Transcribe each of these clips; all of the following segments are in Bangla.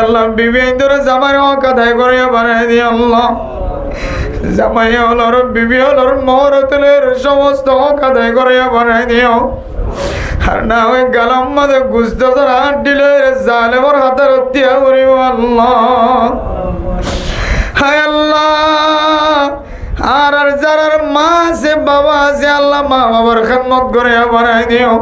আল্লাহ বিবি ধরে জামাই হক আদায় করিয়া বানাই দিও আল্লাহ। জামাই হলর বিবি হলর মহরতের সমস্ত হক আদায় করিয়া বানাই দিও। আর না ওই গালাম মাঝে গুস্ত হাত দিলে জালেমর হাতের হত্যা করিব আল্লাহ। হায় আল্লাহ আর যার মা আছে বাবা আছে আল্লাহ মা বাবার খেদমত করিয়া বানাই দিও।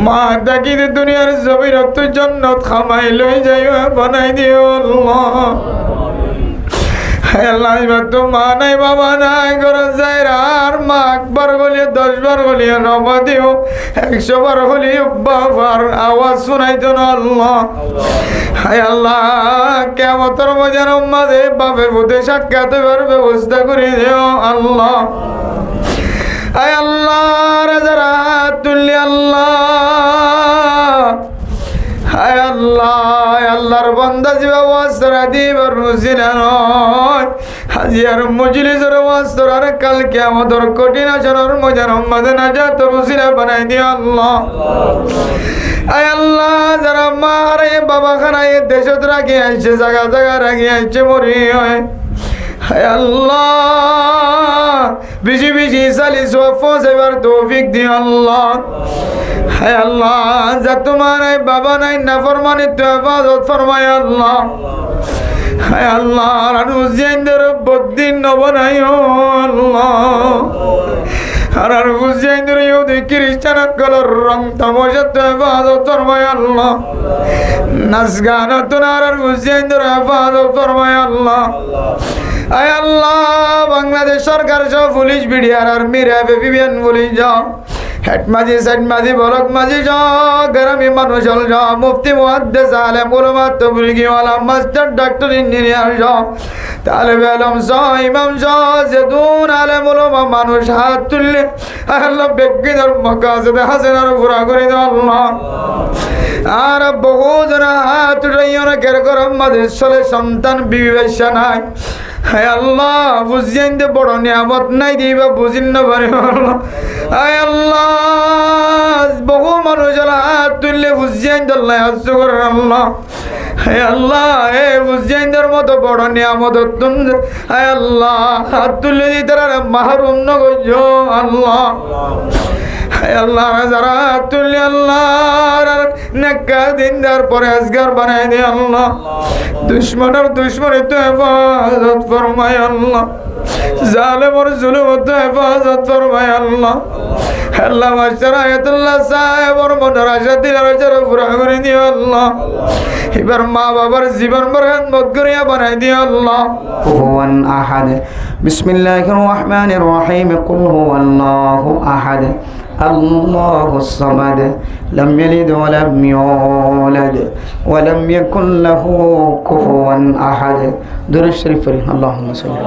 মা ডাকি দুনিয়ার জমির জান্নাত খামাই লই যাইয়া বানাই দিও আল্লাহ। আল্লাহ এবার তো মা নাই বাবা নাই ঘরে যায় আর মা একবার বলিয়ে 10 বার বলিয়ে নবা দিও 100 বার বলিয়ে বাবার আওয়াজ শোনাইতো না আল্লাহ। হায় আল্লাহ কিয়ামতের ময়দানে মাঝে বাপে বুঝে সাক্ষাৎ হবার ব্যবস্থা করে দিও আল্লাহ। হায় আল্লাহ যারা তুললি আল্লাহ। হায় আল্লাহ আল্লাহর বান্দা জিবা ওয়াসরা দিবার রুজিনা নয় হাজিয়ার মজলিসের ওয়াসরার কাল কিয়ামতের কঠিন আচরণের ময়দানে উম্মতে নাজাত রুজিনা বানাই দিও আল্লাহ। আয় আল্লাহ যারা মা হারাই বাবা হারাই দেশত রাখি আইছে জায়গা জায়গা রাখি আইছে মরি হয়। হায় আল্লাহ বেশি বেশি চালিস পৌঁছাইবার তৌফিক দিও আল্লাহ। হায় আল্লাহ যা তোমার নাই বাবা নাই নাফরমানি তো হেফাজত ফরমায় আল্লাহ। হায় আল্লাহ রুজিয়াইনদের বদ্দিন নবনাইও আল্লাহ। আর রুজিয়াইনদের ইহুদি খ্রিস্টান কলর রং তামাশা তো হেফাজত ফরমায় আল্লাহ। নাচ গান তো আর রুজিয়াইনদের হেফাজত ফরমায় আল্লাহ। আয় আল্লাহ বাংলাদেশ সরকার সব police BDR army RAB AVN police যাও হেড মাঝি সাইড মাঝি বলক মাঝি যাও গ্রামী মানুষ হল যাও মুফতি মুহাদ্দিস আলেম উলামা তবলিগীওয়ালা মাস্টার ডাক্তার ইঞ্জিনিয়ার যাও তালেবে আলম যাও ইমাম যাও জেদুন আলেম উলামা মানুষ হাত তুললে আল্লাহ ব্যক্তিদের মাকাসিদে হাসানার পুরা করে দাও আল্লাহ। আর বহু জন হাত উঠাইও না কের করম মাঝে চলে সন্তান বিবি বেশ্যা নাই। হায় আল্লাহ বুঝিয়ে বড় নিয়ামত নাই দিবা বুঝিন না পারে আল্লাহ। হায় আল্লাহ বহু মানুষ হাত তুললে বুঝিয়ে আল্লাহ হাস্য করে আল্লাহ। হায় আল্লাহ এ বুঝিয়ে মতো বড় নিয়ামত হায় আল্লাহ হাত তুললে দিতে মাহরুম ন গো আল্লাহ। হায় আল্লাহ যারা হাত তুললে আল্লাহ নেকা দিনদার পরেজগার বানাই দে আল্লাহ। দুশ্মনের দুশ্মনে তো হেফাজত ফরমায় আল্লাহ। জালেমর জুলুম তো হেফাজত ফরমায় আল্লাহ। আল্লাহ মাস্টার আয়াতুল্লাহ সাহেবর মনের আশা দিলার আশা পুরা করে দিও আল্লাহ। এবার মা বাবার জীবন বরকত করিয়া বানাই দিও আল্লাহ। কুফুয়ান আহাদ বিসমিল্লাহির রহমানির রহিম কুল হুয়াল্লাহু আহাদ আল্লাহুস সামাদ লাম ইয়ালিদ ওয়া লাম ইউলাদ ওয়া লাম ইয়াকুল লাহু কুফুয়ান আহাদ। দুরূদ শরীফ পড়ি আল্লাহুম্মা সাল্লি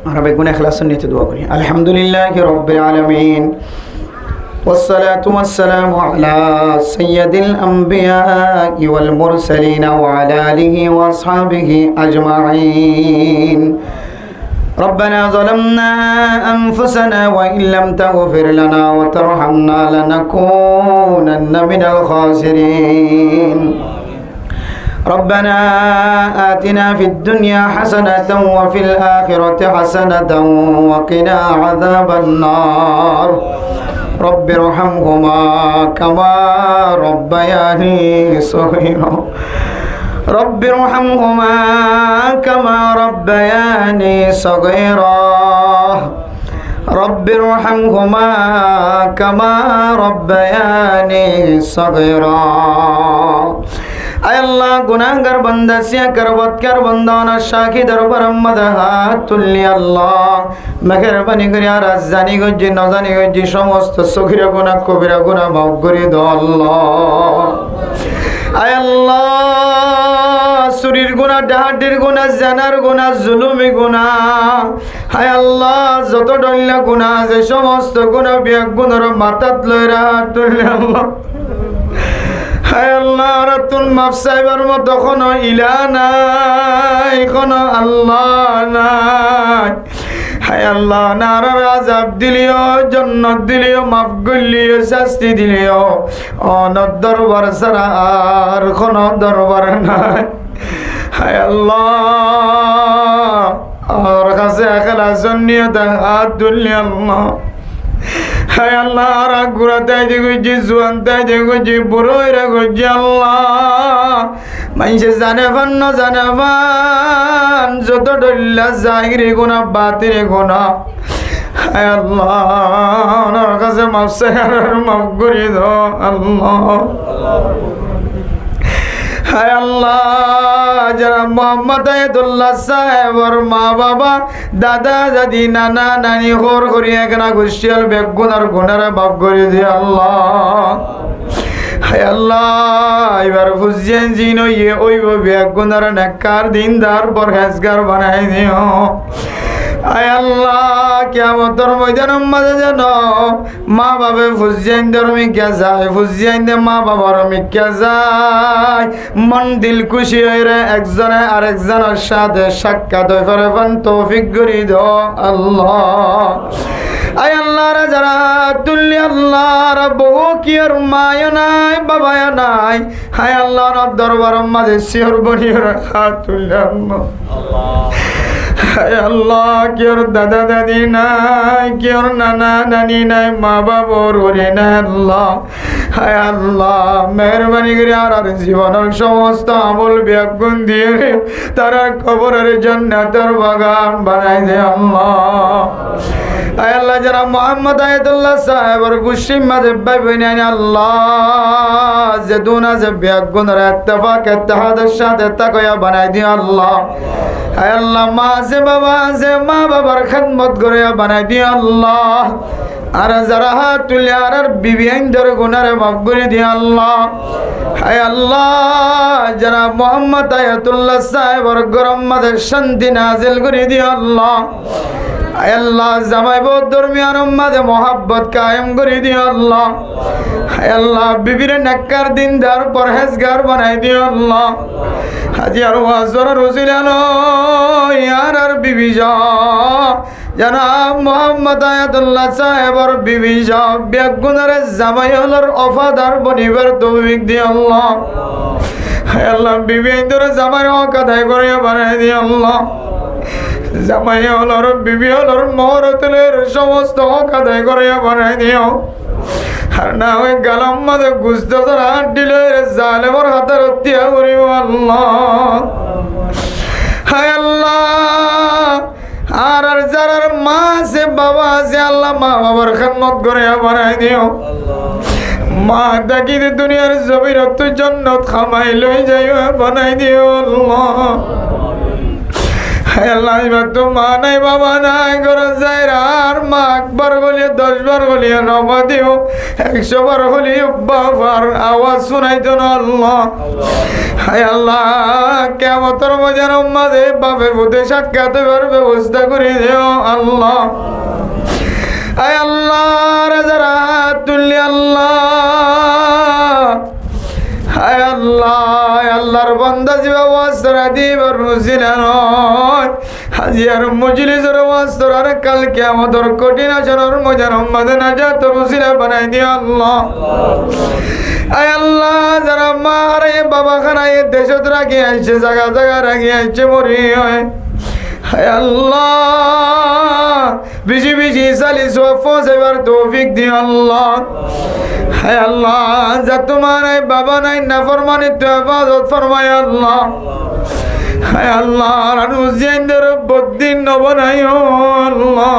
আমরা বেগুন ইখলাসের নিতে দোয়া করি। আলহামদুলিল্লাহি রাব্বিল আলামিন والصلاة والسلام على سيد الأنبياء والمرسلين وعلى آله وأصحابه أجمعين. ربنا ظلمنا أنفسنا وإن لم تغفر لنا وترحمنا لنكونن من الخاسرين. ربنا آتنا في الدنيا حسنة وفي الآخرة حسنة وقنا عذاب النار. رب ارحمهما كما ربياني صغيرا. رب ارحمهما كما ربياني صغيرا. رب ارحمهما كما ربياني صغيرا. আল্লাহ গুনাহগার বান্দা সিয়াকার বদকার বান্দা না শাকি দরবার আম্মাদা হাত তুললি আল্লাহ মেহেরবানি করে আর জানি গজি না জানি গজি সমস্ত সগীরা গুনাহ কবিরা গুনাহ মাফ করে দাও আল্লাহ। আয় আল্লাহ চুরির গুনাহ, ডাহাতির গুনাহ, জানার গুনাহ, জুলুমি গুনাহ, হায় আল্লাহ যত ডল্লা গুনাহ আছে সমস্ত গুনাহ বিয়াক গুনার মাথাত লইরা তুললে আল্লাহ, হায় আল্লাহ রাতুন মাফ সাহেবের মতো কোনো ইলা নাই, কোনো আল্লাহ নাই। হায় আল্লাহ নারার আযাব দিলিও, জান্নাত দিলিও, মাফ করলিও, শাস্তি দিলিও, অনর দরবার ছাড়া আর কোনো দরবার নাই। হায় আল্লাহ আর কাছে এখলাসের নিয়তে হাত তুললি আল্লাহ। হায় আল্লাহ আর গুড়া তাইতে গেছি, জুয়ান তাইতে গেছি, বুড়োইরা গেছি আল্লাহ। মানুষে জানে পান না জানে পান যত ডল্লা জাহিরে গুনাহ বাতিরে গুনাহ, হায় আল্লাহ ওনার কাছে মাফ চাই আর মাফ করে দাও আল্লাহ। হায় আল্লাহ যারা মোহাম্মদ আয়াতুল্লাহ সাহেবর মা বাবা, দাদা দাদি, নানা নানি হোর করিয়া কেনা গুছিয়াল বেগুনার গুনারে বাপ করে দিয়ে আল্লাহ। হায় আল্লাহ এবার বুঝছেন জিন ওইব বেগুনার নেককার দিনদার পরহেজগার বানাই দিও। আয় আল্লাহ কিয়ামতের ময়দানের মাঝে যেন মা বাবা ফুজিয়াইন ধর্মী কে যায়, ফুজিয়াইন দে মা বাবার মিকে যায়, মন দিল খুশি হয়ে একজনে আরেকজনের সাথে সাক্ষাৎ হয়ে পারেন তৌফিক করি দাও আল্লাহ। আয় আল্লাহ রে যারা তুল্লি আল্লাহ রে বহু কি আর মায় নাই বাবায় নাই, হায় আল্লাহ দরবার মাঝে শিওর বনিয়ে হাত তুললে আল্লাহ। হায় আল্লাহ কি ওর দাদা দাদি নাই, কি ওর নানা নানি নাই, মা বাবার ওরে নাই আল্লাহ। হায় আল্লাহ মেহরবানি করে আর জীবনের সমস্ত আমল ব্যাগুন দিয়ে তারা কবরের জান্নাতের বাগান বানাই দে আল্লাহ। আয় আল্লাহ যারা মোহাম্মদ আয়াতুল্লাহ সাহেবের গুসিম মাঝে ভাই নাই আল্লাহ, যে দুনা যে ব্যাগুনের ইত্তেফাক ইত্তেহাদের সাথে তাকয়া বানাই দিও আল্লাহ। হায় আল্লাহ মা আছে বাবা আছে, মা বাবার খেদমত করে বানাই দিও আল্লাহ। আর যারা হাত তুলে আর বিবি আইনদের গুনারে মাফ করে দিও আল্লাহ। হায় আল্লাহ যারা মোহাম্মদ আয়াতুল্লাহ সাহেবের গরম মাঝে শান্তি নাজিল করে দিও আল্লাহ। হায় আল্লাহ জামাই বউ দরমিয়ান মাঝে মোহাব্বত কায়েম করে দিও আল্লাহ। হায় আল্লাহ বিবির নেককার দিনদার পরহেজগার বানাই দিও আল্লাহ। হাজি আর ওয়াজর রসিলানো ইয়ার আর বিবি যা জনাব মোহাম্মদ আয়াতুল্লাহ সাহেবর বিবি যা বেগুনারে জামাই হলর অফাদার বনিবার তৌফিক দিও আল্লাহ। হায় আল্লাহ বিবি আইনদের জামাই হক আদায় করে বানাই দিও আল্লাহ। জামাই হলর বিবি হলর মহরতের সমস্ত হক আদায় করে বানাই দিও। আর না ওই গালাম মাঝে গুস্ত হাত দিলে জালেমর হাতের হত্যা করিব আল্লাহ। হায় আল্লাহ আর যারা মা আছে বাবা আছে আল্লাহ মা বাবার খেদমত করে বানাই দিও। মা দেখি দুনিয়ার জমির জান্নাত খামাই লই যাই বানাই দিও আল্লাহ। আল্লাহ এবার তো মা নাই বাবা নাই ঘরে যায় আর মা একবার বলিয়ে 10 বার বলিয়ে নবা দিও, 100 বার বলিয়ে বাবার আওয়াজ শোনাইতো না আল্লাহ। হায় আল্লাহ কিয়ামতের ময়দানের মাঝে বাপে বুঝে সাক্ষাৎ হওয়ার ব্যবস্থা করে দিও আল্লাহ। হায় আল্লাহ যারা তুললি আল্লাহ। হায় আল্লাহ আল্লাহর বান্দা জিবা ওয়াসরা দিবার রুজিনা নয়, হাজিয়ার মজলিসের ওয়াসরার কাল কিয়ামতের কঠিন আসরের ময়দানের মাঝে নাজাত রুজিনা বানাই দিও আল্লাহ। আয় আল্লাহ যারা মা হারায় বাবা হারায় দেশত রাখি আইছে, জায়গা জায়গা রাখি আইছে মরি হয়, হায় আল্লাহ বেশি বেশি চালি সফস এবার তৌফিক দিও আল্লাহ। হায় আল্লাহ যা তোমার নাই বাবা নাই নাফরমানি তো হেফাজত ফরমায় আল্লাহ। হায় আল্লাহ রুজিয়াইনদের বদ্দিন নবনাই আল্লাহ।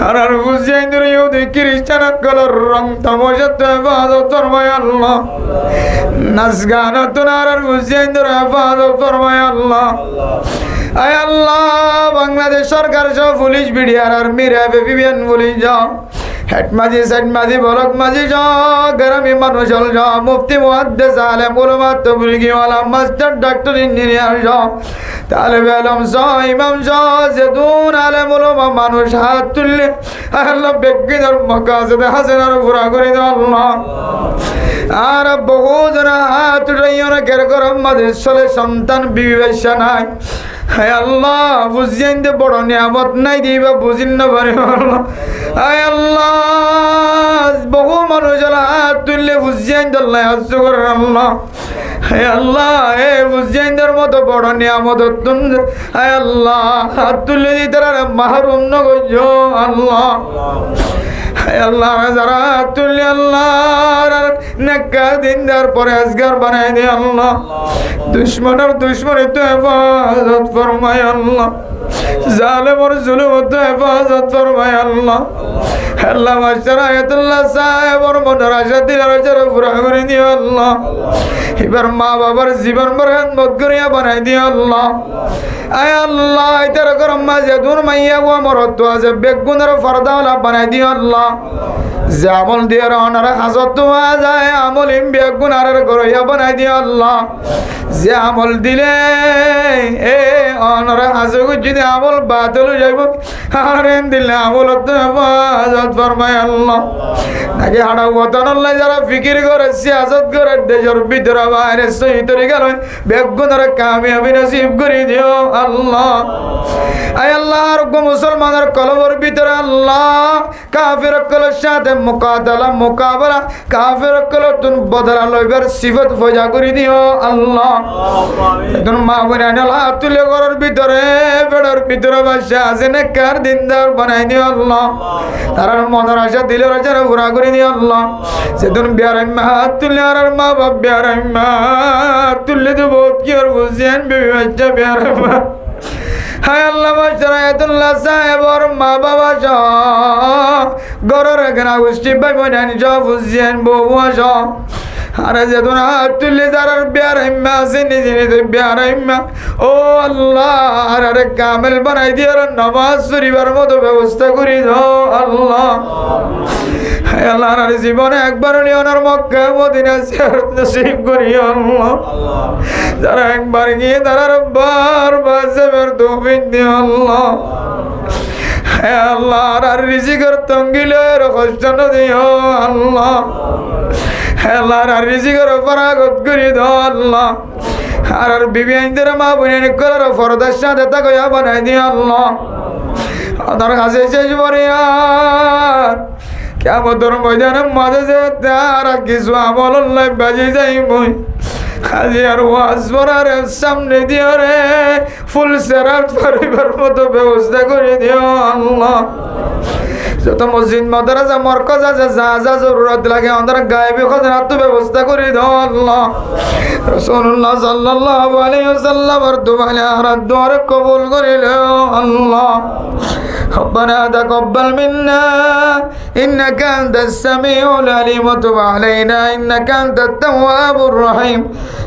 আর রুজিয়াইনদের ইহুদি খ্রিস্টান কলর রং তামাশা তো হেফাজত ফরমায় আল্লাহ। নাচ গান তোনার রুজিয়াইনদের হেফাজত ফরমায় আল্লাহ। আয় আল্লাহ বাংলাদেশ সরকার সব police BDR army RAB AVN police যাও হেড মাঝি সাইড মাঝি বলক মাঝি গ্রামী মানুষ হল মুফতি মুহাদ্দিস আলেম উলামা তাবলিগীওয়ালা মাস্টার ডাক্তার ইঞ্জিনিয়ার তালেবে আলম ইমাম যেদুন আলেম উলামা মানুষ হাত তুললে আল্লাহ ব্যক্তিদের মাকাসিদে হাসানার পুরা করে দাও আল্লাহ। আর বহু জন হাত উঠাইও না কের করম মাঝে চলে সন্তান বিবি বেশা নাই। হায় আল্লাহ বুঝিয়েন যে বড় নিয়ামত নাই দিবা বুঝিন না পারে আল্লাহ। হায় আল্লাহ বহু মানুষ হাত তুললে বুঝিয়েন আল্লাহ হাত করে আল্লাহ। হায় আল্লাহ এ বুঝিয়েনদের মতো বড় নিয়ামত তুম হায় আল্লাহ হাত তুললে দিতে মাহরুম ন গো আল্লাহ। হায় আল্লাহ যারা হাত তুললে আল্লাহ নেককার দিনদার পরেজগার বানাই দে আল্লাহ। দুশ্মনের দুশ্মনে তো হেফাজত ফরমায় আল্লাহ। জালেমর জুলুম তো হেফাজত ফরমায় আল্লাহ। আল্লাহ মাস্টার আয়াতুল্লাহ সাহেবর মনের আশা দিলার আশা পুরা করে দিও আল্লাহ। এবার মা বাবার জীবন বরকত করিয়া বানাই দিও আল্লাহ। আয় আল্লাহ এটার করম মাঝে দূর মাইয়া গো মরত আছে বেগুনের ফরদাওয়ালা বানাই দিও আল্লাহ। যে আমল দিয়ে অনারা হাজত তোয়া যায় আমল ইম বেগুনারের গড়িয়া বানাই দিও আল্লাহ। যে আমল দিলে এ অনারা হাজত যদি আমল বাতিল যাইব আর দিলে আমল তো হেফাজত ফরমায় আল্লাহ। নাকি হাড়া ওয়াতন আল্লাহ যারা ফিকির করে সিয়াসত করে দেশের ভিতরে বাইরে শহীদ হয়ে গেল বেগুনের কামিয়াবি নসিব করে দিও আল্লাহ। আয় আল্লাহ আর মুসলমানের কলবের ভিতরে আল্লাহ কাফির কলের সাথে মোকাবেলা কাফির কলের তুন বদলা লইবার সিফত ফজা করে দিও আল্লাহ। এখন মা বোনে আল্লাহ তুলে ঘরের ভিতরে বেড়ার ভিতরে বাসা আছে না কার দিনদার বানাই দিও আল্লাহ। তার মনের আশা দিলের আশা পুরা করে দিও আল্লাহ। সেদিন বিয়ার হাত তুললে আর মা বাপ বিয়ার হাত তুললে তো বহুত কি আর বুঝছেন বেবি বাচ্চা বিয়ার হায় আল্লাহ মাস্টার আয়াতুল্লাহ সাহেবর মা বাবা গরের এখানে গোষ্ঠী ভাই বোন বুঝছেন বউ আরে যেদিন হাত তুললে যারা বিয়ার হিম্মা আছে নিজে নিজে বিয়ার হিম্মা ও আল্লাহ আরে কামেল বানাই দিয়ে নামাজ পড়িবার মতো ব্যবস্থা করি দাও আল্লাহ। হায় আল্লাহ আর জীবনে একবার ওনার মক্কা মদিনা জিয়ারত নসিব করি আল্লাহ। যারা একবার গিয়ে তারা বারবার যাবার তৌফিক দিও আল্লাহ। হায় আল্লাহ আর রিজিকের তঙ্গিলের কষ্ট দিও আল্লাহ। হায় আল্লাহ আর রিজিকের ফরাগত করি দাও আল্লাহ। আর বিবি আইনদের মা বোনের কলার ফরদার সাথে তাকে বানাই দিও আল্লাহ। তার কাছে শেষ বরিয়ার কিয়ামতের ময়দানের মাঝে যে তার কিছু আমল আল্লাহ বাজি যাই মই আজি আর ওয়াজ পড়ার সামনে দিও রে ফুল সেরাত পরিবার মতো ব্যবস্থা করে দিও আল্লাহ। যত মসজিদ মাদ্রাসা মরকজ আছে যা যা জরুরত লাগে আমাদের গায়েবী খাজনাত ব্যবস্থা করে দাও আল্লাহ। রাসূলুল্লাহ সাল্লাল্লাহু আলাইহি ওয়াসাল্লামের দুআরে কবুল করে নাও আল্লাহ। ربنا تقبل منا إنك أنت السميع العليم وتب علينا إنك أنت التواب الرحيم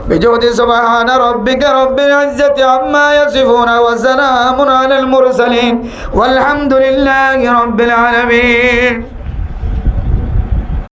بجود سبحان ربك رب العزة عما يصفون وسلام على المرسلين والحمد لله رب العالمين.